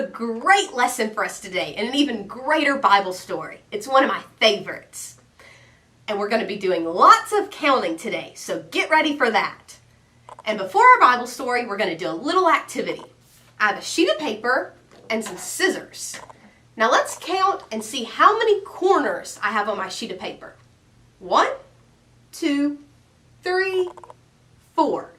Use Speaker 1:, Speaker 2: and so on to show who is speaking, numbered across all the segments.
Speaker 1: a great lesson for us today and an even greater Bible story. It's one of my favorites. And we're going to be doing lots of counting today, so get ready for that. And before our Bible story, we're going to do a little activity. I have a sheet of paper and some scissors. Now let's count and see how many corners I have on my sheet of paper. 1, 2, 3, 4.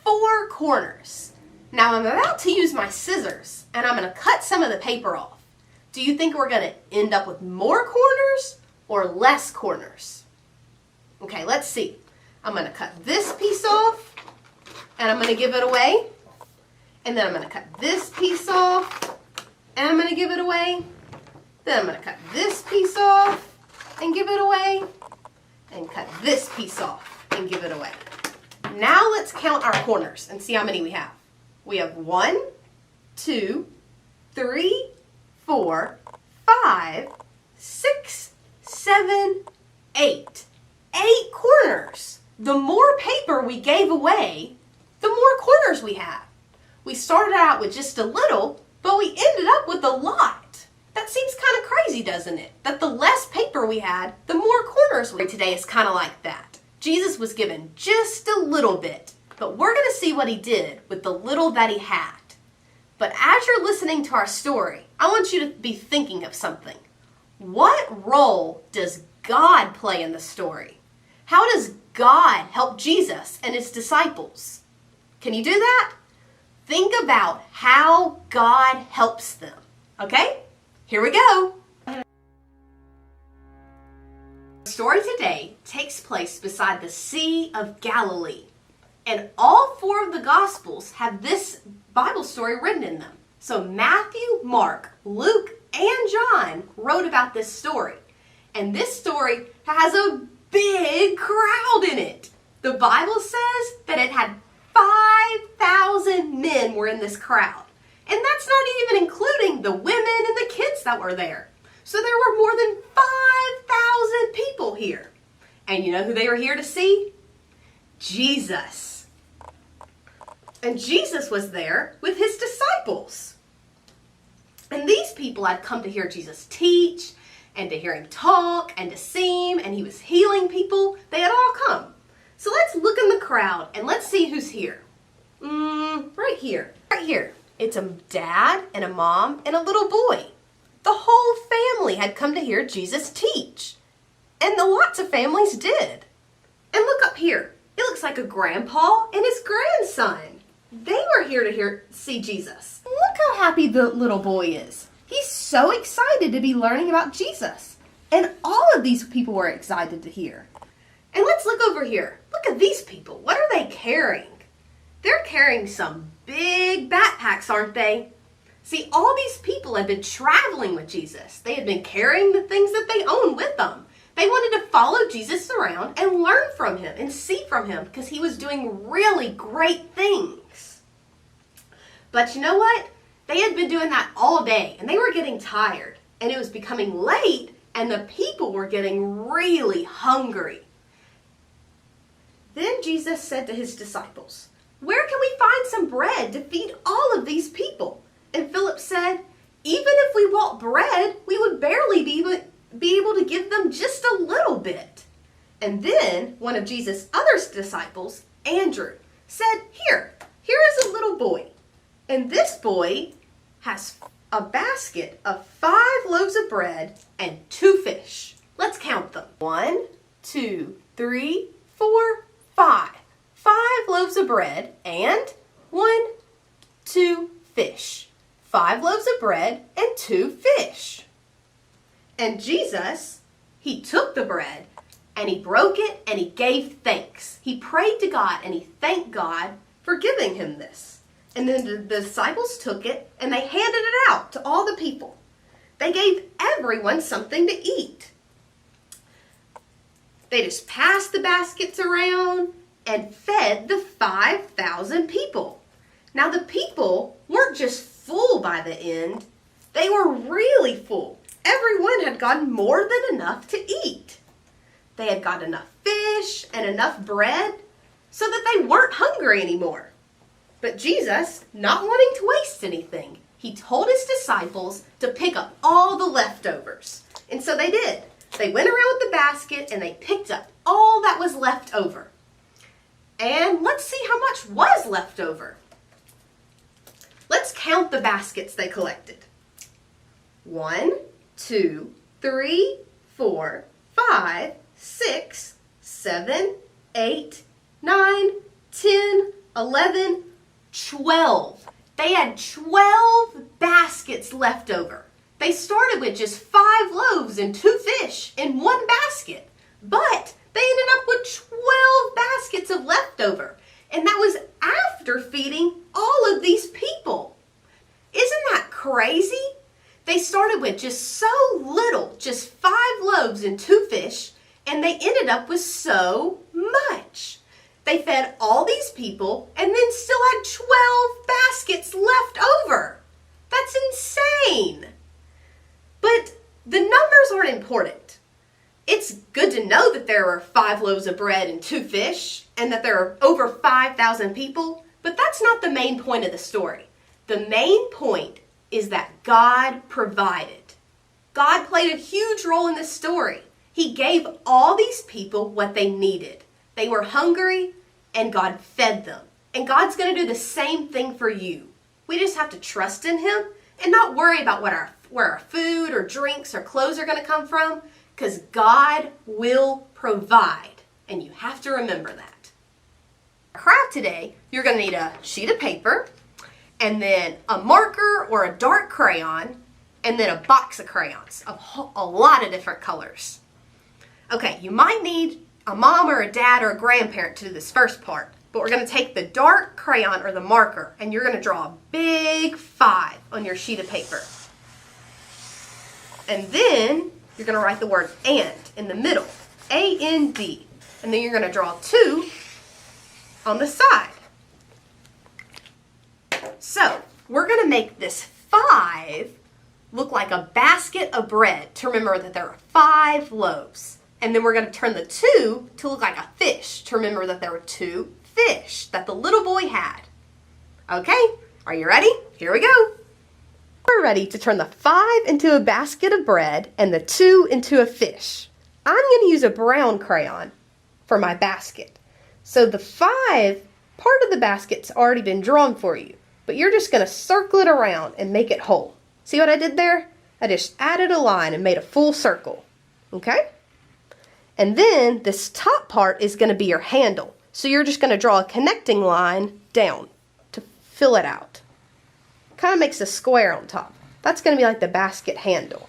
Speaker 1: 4 corners. Now I'm about to use my scissors and I'm going to cut some of the paper off. Do you think we're going to end up with more corners or less corners? Okay, let's see. I'm going to cut this piece off and I'm going to give it away. And then I'm going to cut this piece off and I'm going to give it away. Then I'm going to cut this piece off and give it away. And cut this piece off and give it away. Now let's count our corners and see how many we have. We have 1, 2, 3, 4, 5, 6, 7, 8. 8 corners. The more paper we gave away, the more corners we have. We started out with just a little, but we ended up with a lot. That seems kind of crazy, doesn't it? That the less paper we had, the more corners we had. Today is kind of like that. Jesus was given just a little bit, but we're going to see what he did with the little that he had. But as you're listening to our story, I want you to be thinking of something. What role does God play in the story? How does God help Jesus and his disciples? Can you do that? Think about how God helps them. Okay? Here we go. The story today takes place beside the Sea of Galilee. And all 4 of the Gospels have this Bible story written in them. So Matthew, Mark, Luke, and John wrote about this story. And this story has a big crowd in it. The Bible says that it had 5,000 men were in this crowd. And that's not even including the women and the kids that were there. So there were more than 5,000 people here. And you know who they were here to see? Jesus. And Jesus was there with his disciples. And these people had come to hear Jesus teach and to hear him talk and to sing, and he was healing people. They had all come. So let's look in the crowd and let's see who's here. Right here. Right here. It's a dad and a mom and a little boy. The whole family had come to hear Jesus teach. And lots of families did. And look up here. It looks like a grandpa and his grandson. They were here to see Jesus. Look how happy the little boy is. He's so excited to be learning about Jesus. And all of these people were excited to hear. And let's look over here. Look at these people. What are they carrying? They're carrying some big backpacks, aren't they? See, all these people had been traveling with Jesus. They had been carrying the things that they owned with them. They wanted to follow Jesus around and learn from him and see from him because he was doing really great things. But you know what? They had been doing that all day and they were getting tired. And it was becoming late and the people were getting really hungry. Then Jesus said to his disciples, "Where can we find some bread to feed all of these people?" And Philip said, "Even if we bought bread, we would barely be able to give them just a little bit." And then one of Jesus' other disciples, Andrew, said, Here is a little boy. And this boy has a basket of 5 loaves of bread and 2 fish. Let's count them. 1, 2, 3, 4, 5. 5 loaves of bread and 1, 2 fish. 5 loaves of bread and 2 fish. And Jesus, he took the bread and he broke it and he gave thanks. He prayed to God and he thanked God for giving him this. And then the disciples took it and they handed it out to all the people. They gave everyone something to eat. They just passed the baskets around and fed the 5,000 people. Now the people weren't just full by the end. They were really full. Everyone had gotten more than enough to eat. They had got enough fish and enough bread so that they weren't hungry anymore. But Jesus, not wanting to waste anything, He told his disciples to pick up all the leftovers. And so they did. They went around with the basket and they picked up all that was left over. And let's see how much was left over. Let's count the baskets they collected. 1, 2, 3, 4, 5, 6, 7, 8, 9, 10, 11, 12. They had 12 baskets left over. They started with just 5 loaves and 2 fish in one basket, but they ended up with 12 baskets of leftover, and that was after feeding all of these people. Isn't that crazy? They started with just so little, just 5 loaves and 2 fish, and they ended up with so much. They fed all these people and then still had 12 baskets left over. That's insane. But the numbers aren't important. It's good to know that there are 5 loaves of bread and 2 fish and that there are over 5,000 people, but that's not the main point of the story. The main point is that God provided. God played a huge role in this story. He gave all these people what they needed. They were hungry and God fed them. And God's going to do the same thing for you. We just have to trust in Him and not worry about where our food or drinks or clothes are going to come from, because God will provide. And you have to remember that. For craft today, you're going to need a sheet of paper, and then a marker or a dark crayon, and then a box of crayons of a lot of different colors. Okay, you might need a mom or a dad or a grandparent to do this first part, but we're going to take the dark crayon or the marker, and you're going to draw a big 5 on your sheet of paper. And then you're going to write the word "and" in the middle, A-N-D. And then you're going to draw 2 on the side. So we're going to make this 5 look like a basket of bread to remember that there are 5 loaves. And then we're going to turn the 2 to look like a fish to remember that there were 2 fish that the little boy had. Okay, are you ready? Here we go. We're ready to turn the 5 into a basket of bread and the 2 into a fish. I'm going to use a brown crayon for my basket. So the 5 part of the basket's already been drawn for you, but you're just going to circle it around and make it whole. See what I did there? I just added a line and made a full circle. Okay? And then this top part is going to be your handle. So you're just going to draw a connecting line down to fill it out. Kind of makes a square on top. That's going to be like the basket handle.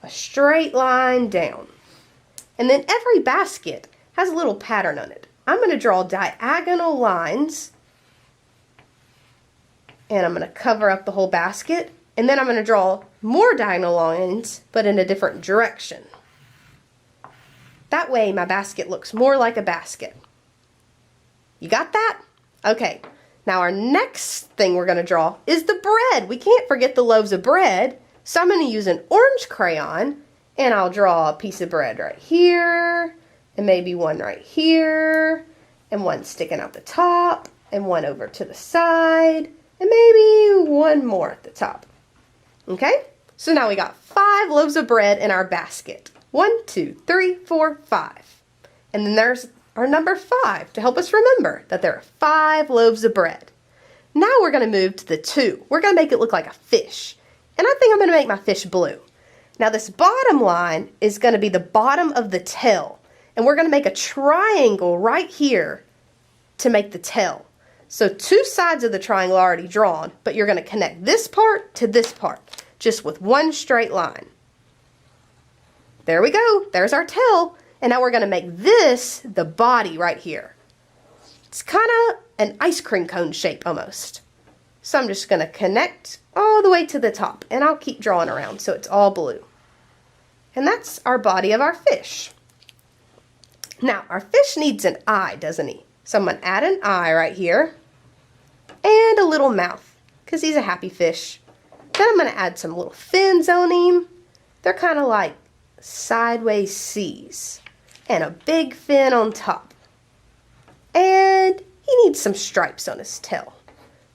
Speaker 1: A straight line down. And then every basket has a little pattern on it. I'm going to draw diagonal lines. And I'm going to cover up the whole basket. And then I'm going to draw more diagonal lines, but in a different direction. That way my basket looks more like a basket. You got that? Okay. Now our next thing we're going to draw is the bread. We can't forget the loaves of bread. So I'm going to use an orange crayon and I'll draw a piece of bread right here and maybe one right here and one sticking out the top and one over to the side and maybe one more at the top. Okay? So now we got 5 loaves of bread in our basket. 1, 2, 3, 4, 5. And then there's our number 5 to help us remember that there are 5 loaves of bread. Now we're going to move to the 2. We're going to make it look like a fish. And I think I'm going to make my fish blue. Now this bottom line is going to be the bottom of the tail. And we're going to make a triangle right here to make the tail. So 2 sides of the triangle are already drawn, but you're going to connect this part to this part, just with one straight line. There we go. There's our tail. And now we're going to make this the body right here. It's kind of an ice cream cone shape almost. So I'm just going to connect all the way to the top. And I'll keep drawing around so it's all blue. And that's our body of our fish. Now, our fish needs an eye, doesn't he? So I'm going to add an eye right here. And a little mouth, because he's a happy fish. Then I'm going to add some little fins on him. They're kind of like sideways C's. And a big fin on top. And he needs some stripes on his tail.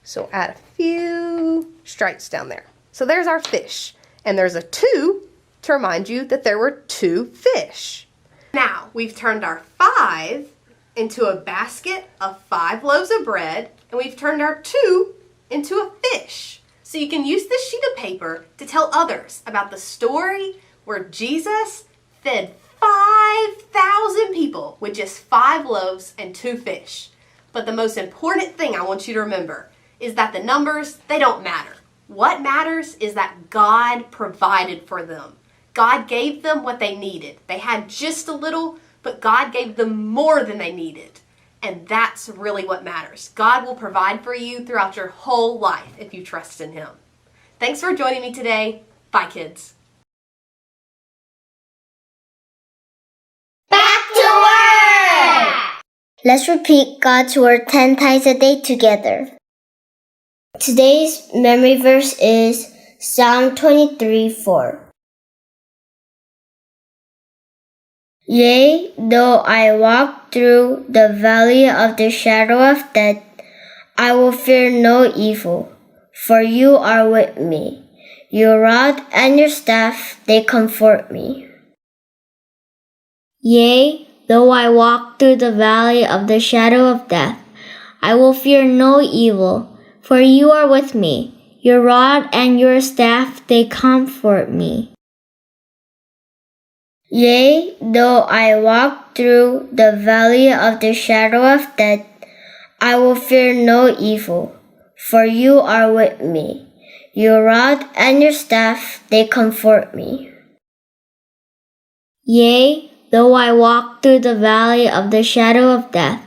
Speaker 1: So add a few stripes down there. So there's our fish. And there's a 2 to remind you that there were 2 fish. Now, we've turned our 5 into a basket of 5 loaves of bread, and we've turned our 2 into a fish. So you can use this sheet of paper to tell others about the story where Jesus fed 5,000 people with just 5 loaves and 2 fish. But the most important thing I want you to remember is that the numbers, they don't matter. What matters is that God provided for them. God gave them what they needed. They had just a little, but God gave them more than they needed. And that's really what matters. God will provide for you throughout your whole life if you trust in Him. Thanks for joining me today. Bye, kids.
Speaker 2: Back to work! Let's repeat God's Word 10 times a day together. Today's memory verse is Psalm 23:4. Yea, though I walk through the valley of the shadow of death, I will fear no evil, for you are with me. Your rod and your staff, they comfort me. Yea, though I walk through the valley of the shadow of death, I will fear no evil, for you are with me. Your rod and your staff, they comfort me. Yea, though I walk through the valley of the shadow of death, I will fear no evil, for you are with me. Your rod and your staff, they comfort me. Yea, though I walk through the valley of the shadow of death,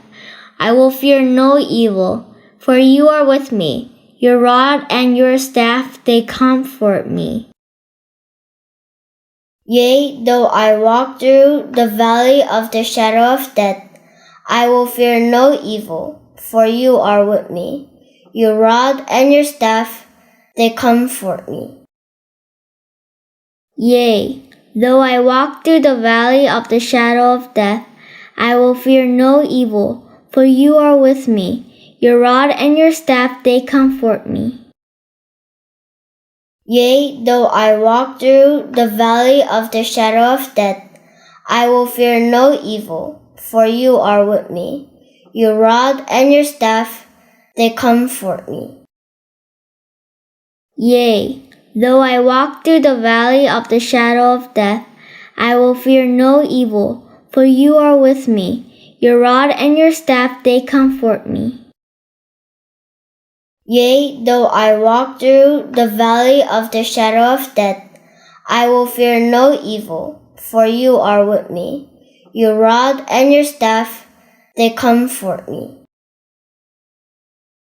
Speaker 2: I will fear no evil, for you are with me. Your rod and your staff, they comfort me. Yea, though I walk through the valley of the shadow of death, I will fear no evil, for you are with me. Your rod and your staff, they comfort me. Yea, though I walk through the valley of the shadow of death, I will fear no evil, for you are with me. Your rod and your staff, they comfort me. Yea, though I walk through the valley of the shadow of death, I will fear no evil, for you are with me. Your rod and your staff, they comfort me. Yea, though I walk through the valley of the shadow of death, I will fear no evil, for you are with me. Your rod and your staff, they comfort me. Yea, though I walk through the valley of the shadow of death, I will fear no evil, for you are with me. Your rod and your staff, they comfort me.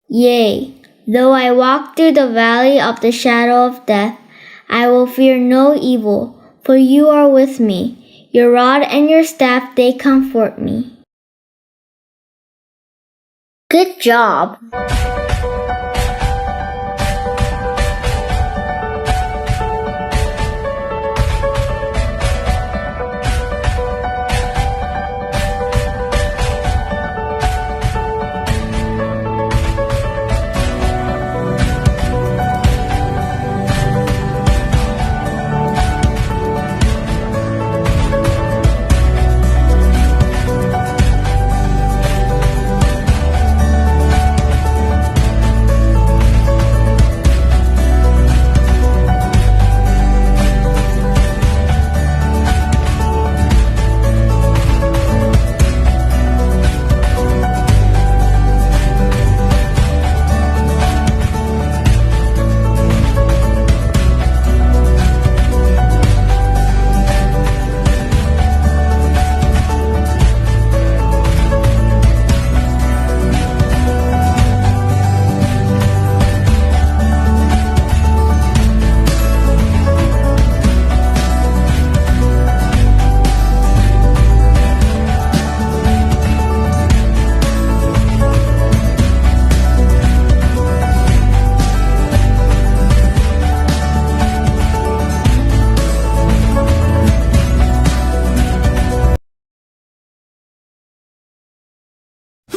Speaker 2: Yea, though I walk through the valley of the shadow of death, I will fear no evil, for you are with me. Your rod and your staff, they comfort me. Good job!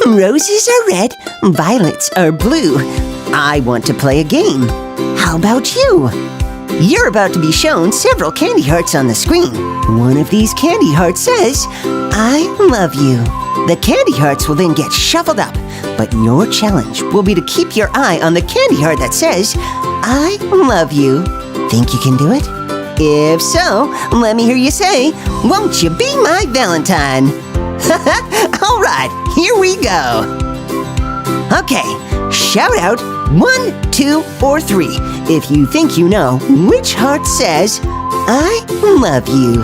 Speaker 3: Roses are red, violets are blue. I want to play a game. How about you? You're about to be shown several candy hearts on the screen. One of these candy hearts says, I love you. The candy hearts will then get shuffled up, but your challenge will be to keep your eye on the candy heart that says, I love you. Think you can do it? If so, let me hear you say, won't you be my Valentine? All right, here we go. Okay, shout out 1, 2, or 3 if you think you know which heart says, I love you.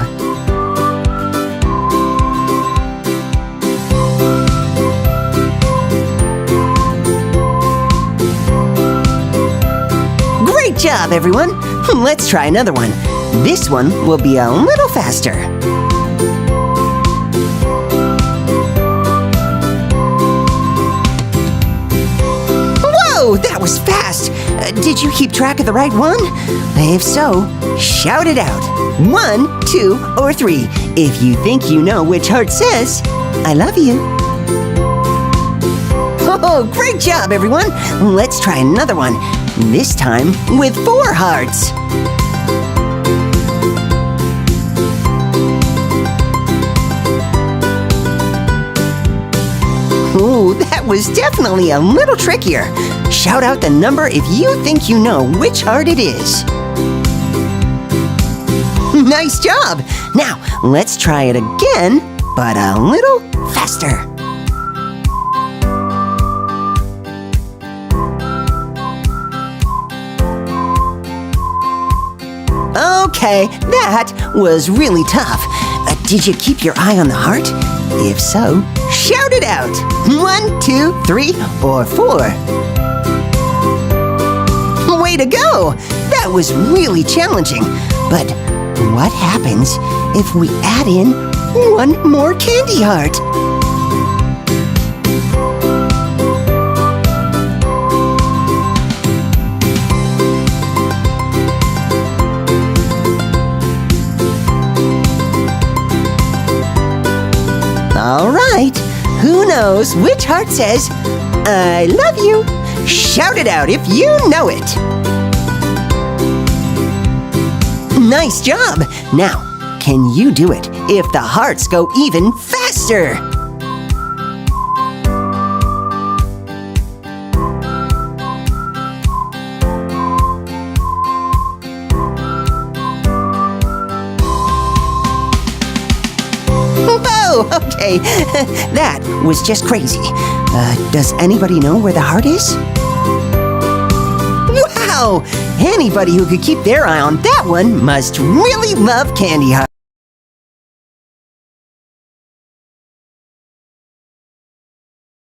Speaker 3: Great job, everyone. Let's try another one. This one will be a little faster. Whoa, that was fast. Did you keep track of the right one? If so, shout it out. 1, 2, or 3 if you think you know which heart says, I love you. Oh, great job, everyone. Let's try another one. This time with 4 hearts. Ooh, that was definitely a little trickier. Shout out the number if you think you know which heart it is. Nice job! Now, let's try it again, but a little faster. Okay, that was really tough. Did you keep your eye on the heart? If so, shout it out. 1, 2, 3, or 4. Way to go! That was really challenging. But what happens if we add in one more candy heart? All right, who knows which heart says, I love you? Shout it out if you know it. Nice job. Now, can you do it if the hearts go even faster? Okay, that was just crazy. Does anybody know where the heart is? Wow! Anybody who could keep their eye on that one must really love candy hearts.